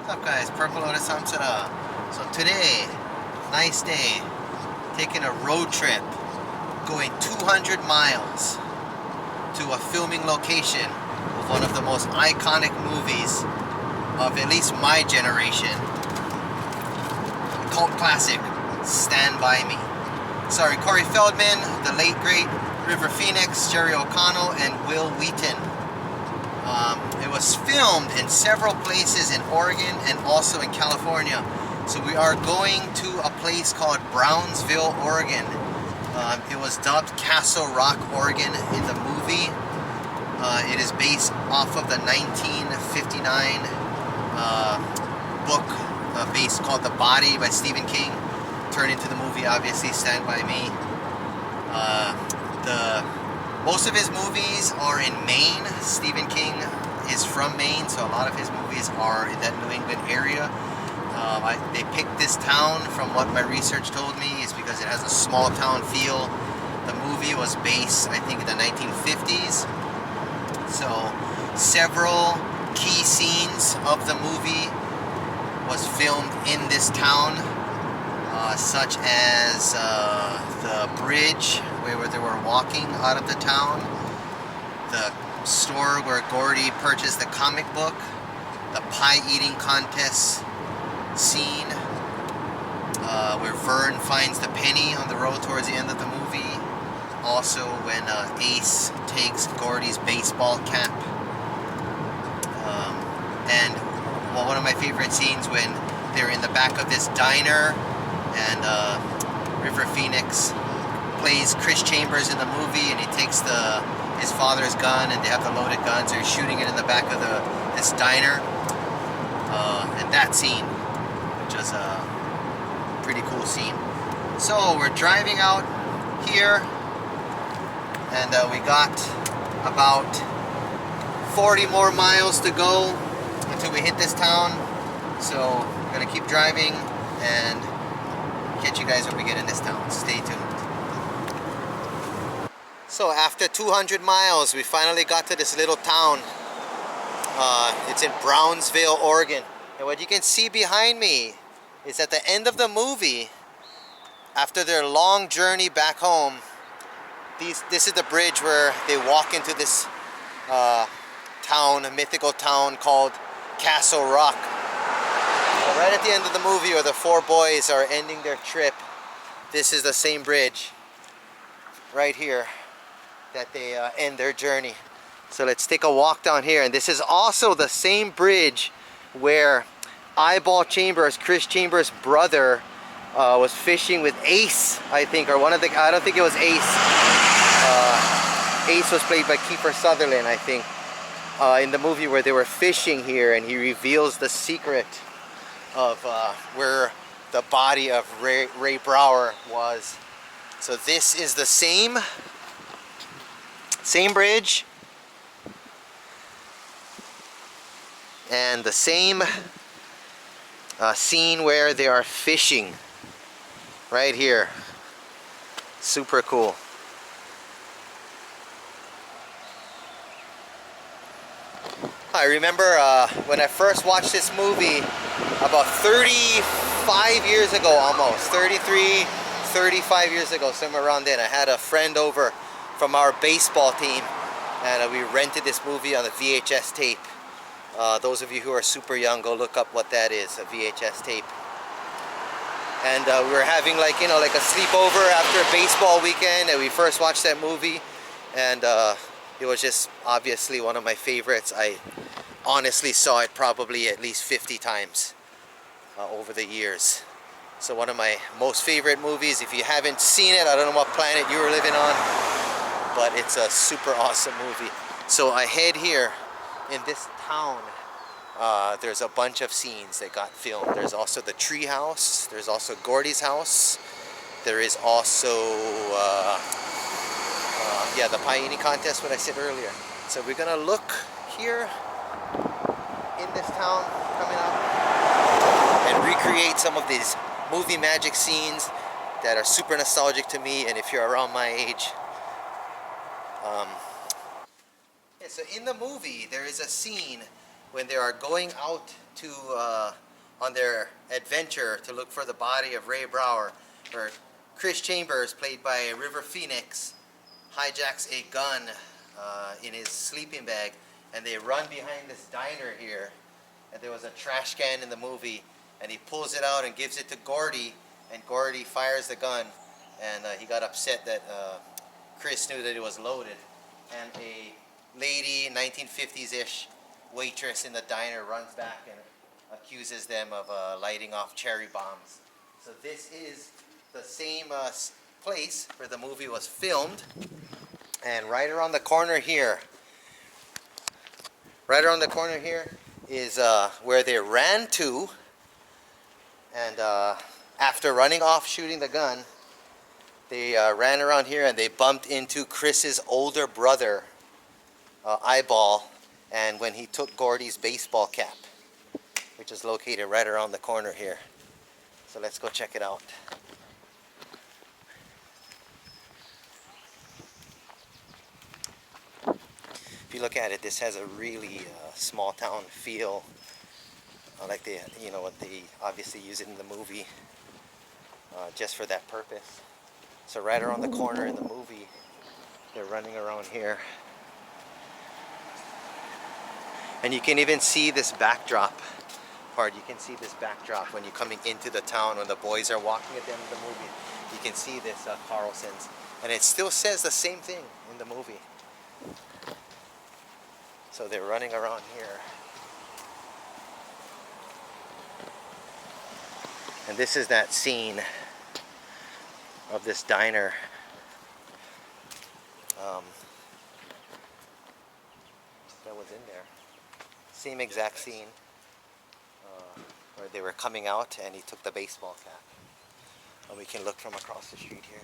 What's up guys, Purple Lotus Samsara. So today, nice day, taking a road trip, going 200 miles to a filming location of one of the most iconic movies of at least my generation. The cult classic, Stand By Me. Sorry, Corey Feldman, the late great River Phoenix, Jerry O'Connell, and Will Wheaton. It was filmed in several places in Oregon and also in California. So we are going to a place called Brownsville, Oregon. It was dubbed Castle Rock, Oregon in the movie. It is based off of the 1959 book based called The Body by Stephen King, turned into the movie obviously Stand By Me. Most of his movies are in Maine. Stephen King is from Maine, so a lot of his movies are in that New England area. They picked this town, from what my research told me, is because it has a small town feel. The movie was based, I think, in the 1950s. So several key scenes of the movie was filmed in this town, such as the bridge where they were walking out of the town, the store where Gordy purchased the comic book, the pie eating contest scene, where Vern finds the penny on the road towards the end of the movie. Also when Ace takes Gordy's baseball cap. And well, one of my favorite scenes when they're in the back of this diner and River Phoenix plays Chris Chambers in the movie, and he takes his father's gun, and they have the loaded guns. They're shooting it in the back of this diner, and that scene, which was a pretty cool scene. So we're driving out here, and we got about 40 more miles to go until we hit this town. So we're gonna keep driving and catch you guys when we get in this town. Stay tuned. So after 200 miles, we finally got to this little town. It's in Brownsville, Oregon. And what you can see behind me is at the end of the movie, after their long journey back home, this is the bridge where they walk into this town, a mythical town called Castle Rock. So right at the end of the movie where the four boys are ending their trip, this is the same bridge right here that they end their journey. So let's take a walk down here, and this is also the same bridge where Eyeball Chambers, Chris Chambers' brother, was fishing with Ace, I think, or I don't think it was Ace. Ace was played by Kiefer Sutherland, I think, in the movie where they were fishing here, and he reveals the secret of where the body of Ray Brower was. So this is the same bridge and the same scene where they are fishing right here. Super cool. I remember when I first watched this movie about 35 years ago, almost 33, 35 years ago, somewhere around then. I had a friend over from our baseball team, and we rented this movie on a VHS tape. Those of you who are super young, go look up what that is, a VHS tape. And we were having like a sleepover after a baseball weekend, and we first watched that movie, and it was just obviously one of my favorites. I honestly saw it probably at least 50 times over the years. So one of my most favorite movies. If you haven't seen it, I don't know what planet you were living on, but it's a super awesome movie. So ahead here in this town, there's a bunch of scenes that got filmed. There's also the tree house. There's also Gordy's house. There is also the pie eating contest, what I said earlier. So we're gonna look here in this town coming up and recreate some of these movie magic scenes that are super nostalgic to me, and if you're around my age. So in the movie there is a scene when they are going out to on their adventure to look for the body of Ray Brower, or Chris Chambers, played by River Phoenix, hijacks a gun in his sleeping bag, and they run behind this diner here, and there was a trash can in the movie, and he pulls it out and gives it to Gordy, and Gordy fires the gun, and he got upset that Chris knew that it was loaded, and a lady, 1950s-ish waitress in the diner, runs back and accuses them of lighting off cherry bombs. So this is the same place where the movie was filmed, and right around the corner here is where they ran to, and after running off shooting the gun, they ran around here and they bumped into Chris's older brother, Eyeball, and when he took Gordy's baseball cap, which is located right around the corner here. So let's go check it out. If you look at it, this has a really small town feel, like they, what they obviously use it in the movie just for that purpose. So right around the corner in the movie, they're running around here. And you can even see this backdrop part. You can see this backdrop when you're coming into the town, when the boys are walking at the end of the movie. You can see this Carlson's. And it still says the same thing in the movie. So they're running around here. And this is that scene of this diner. That was in there. Same exact scene where they were coming out and he took the baseball cap. And we can look from across the street here.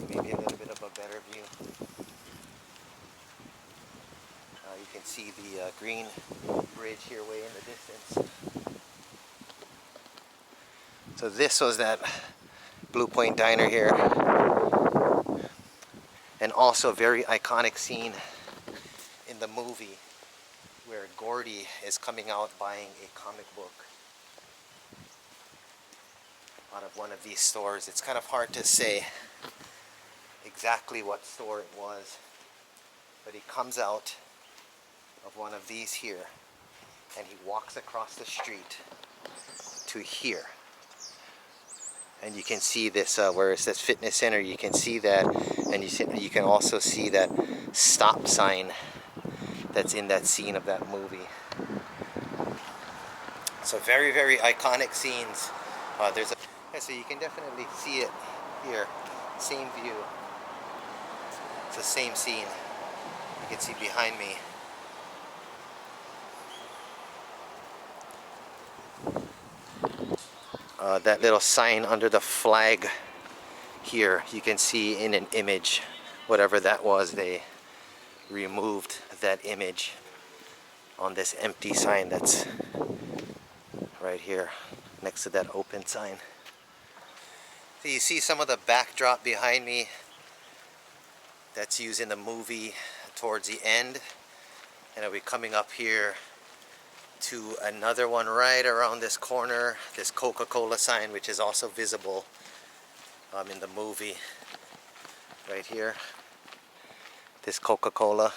Maybe a little bit of a better view. You can see the green bridge here way in the distance. So this was that Blue Point Diner here. And also a very iconic scene in the movie where Gordy is coming out buying a comic book out of one of these stores. It's kind of hard to say exactly what store it was, but he comes out of one of these here and he walks across the street to here, and you can see this where it says fitness center. You can see that, and you can also see that stop sign that's in that scene of that movie. So very, very iconic scenes. So you can definitely see it here. Same view. It's the same scene. You can see behind me. That little sign under the flag here, you can see in an image, whatever that was, they removed that image on this empty sign that's right here next to that open sign. So you see some of the backdrop behind me that's used in the movie towards the end, and I'll be coming up here to another one right around this corner, this Coca-Cola sign, which is also visible in the movie right here. This Coca-Cola,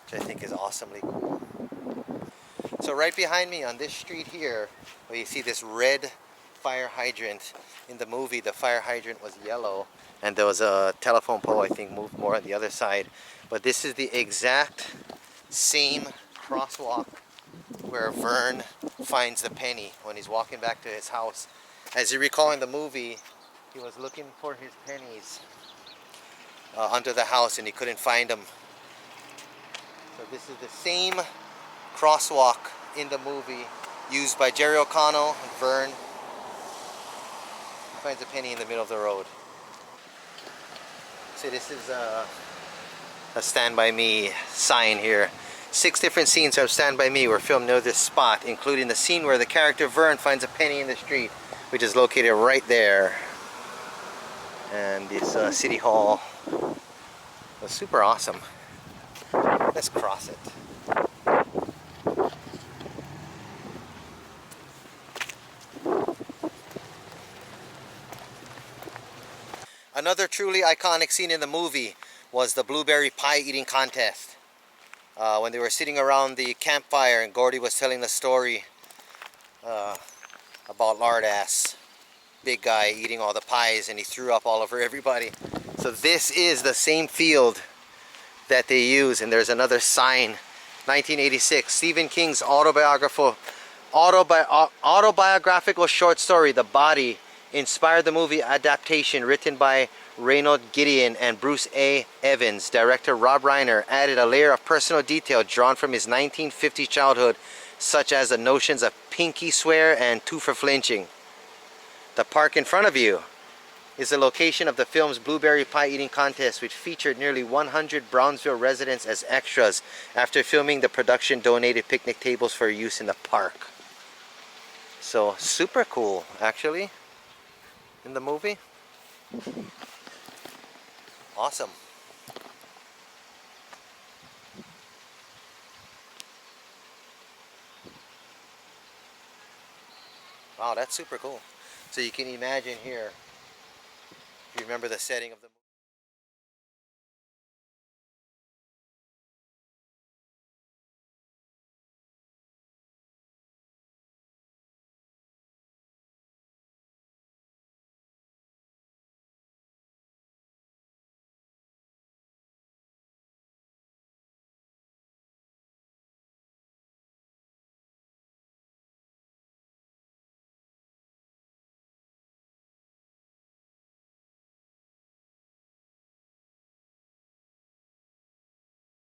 which I think is awesomely cool. So right behind me on this street here, where you see this red fire hydrant. In the movie, the fire hydrant was yellow, and there was a telephone pole, I think, moved more on the other side. But this is the exact same crosswalk where Vern finds the penny when he's walking back to his house. As you recall in the movie, he was looking for his pennies under the house and he couldn't find them. So this is the same crosswalk in the movie used by Jerry O'Connell and Vern. He finds a penny in the middle of the road. So this is a Stand By Me sign here. 6 different scenes of Stand By Me were filmed near this spot, including the scene where the character Vern finds a penny in the street, which is located right there. And this City Hall was super awesome. Let's cross it. Another truly iconic scene in the movie was the blueberry pie eating contest. When they were sitting around the campfire and Gordy was telling the story about Lardass, big guy eating all the pies, and he threw up all over everybody. So this is the same field that they use, and there's another sign. 1986, Stephen King's autobiographical short story, The Body, inspired the movie adaptation written by Reynold Gideon and Bruce A. Evans. Director Rob Reiner added a layer of personal detail drawn from his 1950s childhood, such as the notions of pinky swear and two for flinching. The park in front of you is the location of the film's blueberry pie eating contest, which featured nearly 100 Brownsville residents as extras. After filming, the production donated picnic tables for use in the park. So super cool, actually, in the movie. Awesome. Wow, that's super cool. So you can imagine here, if you remember the setting of the movie.